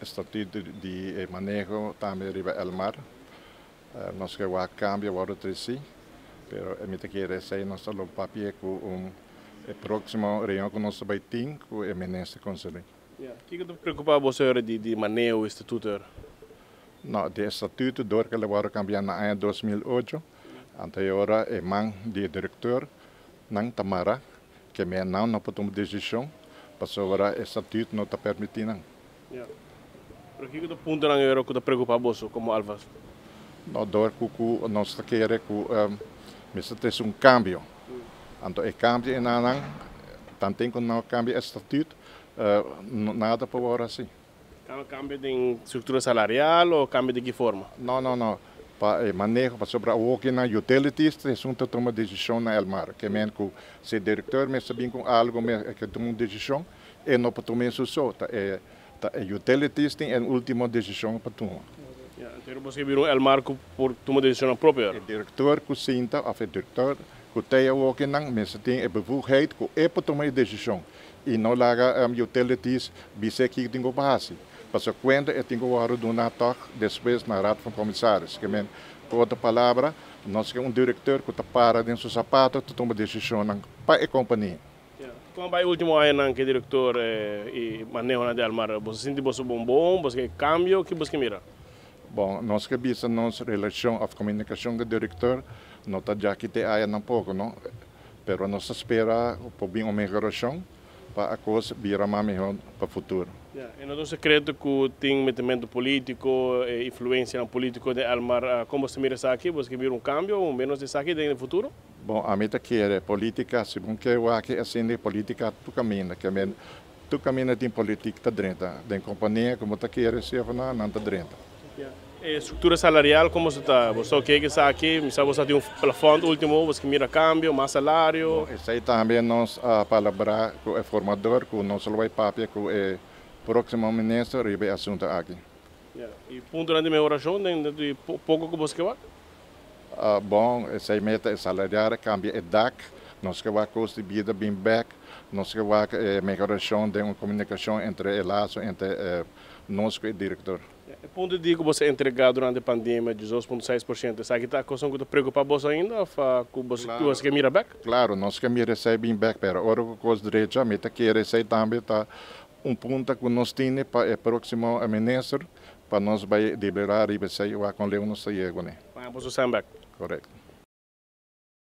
estatuto de manejo também riba el mar. Nós que vai cambio agora três, pero a mim quer dizer nós só papel com próximo reunião que nós vai ter com o ministro conselho. O que te preocupa você de manejo do estatuto? Não, de estatuto door que ele vai cambiar na ano 2008. Anterior é man de diretor, não Tamara, que me não pode tomar decisão, mas agora o estatuto não está permitindo. Pero que ponto não é que te preocupa você como Alvas? Não, door que nós queremos que um cambio. Então, o cambio é não, tanto que não cambia o estatuto, nada por agora assim. Cambio de estrutura salarial ou cambio de que forma? Não. Para manejo, para sobre o na utilities, é um toma decisão na Elmar. Que men que se diretor me sabe com algo que toma decisão, e não pode tomar isso só. É utilities tem a última decisão para tomar. Então você virou Elmar por tomar decisão própria? O diretor que sinta, ou o diretor que tem o que não, mas tem a bevoegdheid que é para tomar decisão. E não larga utilities, bisa que tem que base. Mas quando eu tenho que donar toch depois na Raad van Commissaris. Que men, por outra palavra, nós temos diretor que para dentro do sapato, que toma decisão para a companhia. Como vai o último ano que diretor e manejo de Almar? Você sente você bom, você cambio, que você mira? Bom, nós que visa nossa relação a comunicação do diretor, não está já que te aí um pouco, não? Pero nós espera por bem uma melhoração para a coisa virar mais melhor para o futuro. E não é secreto que tem metimento político, influência no político de Almar. Como você mira isso aqui? Você mira um cambio, ou menos disso aqui no futuro? Bom, a mim quer política, se não quer que assim de política tu caminha, que men tu caminha tem política dentro, da companhia como tu quer se não está dentro. Estrutura salarial, como você está? Você quer que está aqui? Você tem plafond último, você mira cambio, mais salário? Isso aí também nós palavra com o formador, com o nosso papel, com o próximo ministro e o assunto aqui. E ponto de melhoração, de pouco que você quer? Bom, essa meta é salarial, cambia o DAC, nós que vai custo de vida bem back, nós que vai melhoração de uma comunicação entre o laço entre nós e o diretor. O ponto de que você entregou durante a pandemia, 18,6%, sabe que está a coisa que te preocupa você ainda? Você quer mirar back? Claro, nós que mirar bem back, pero agora com os direitos, a meta que receber também está ponto que nós temos para o próximo ministro, para nós vai liberar e vai sair com o Leão no Sayego. Você back? Correto.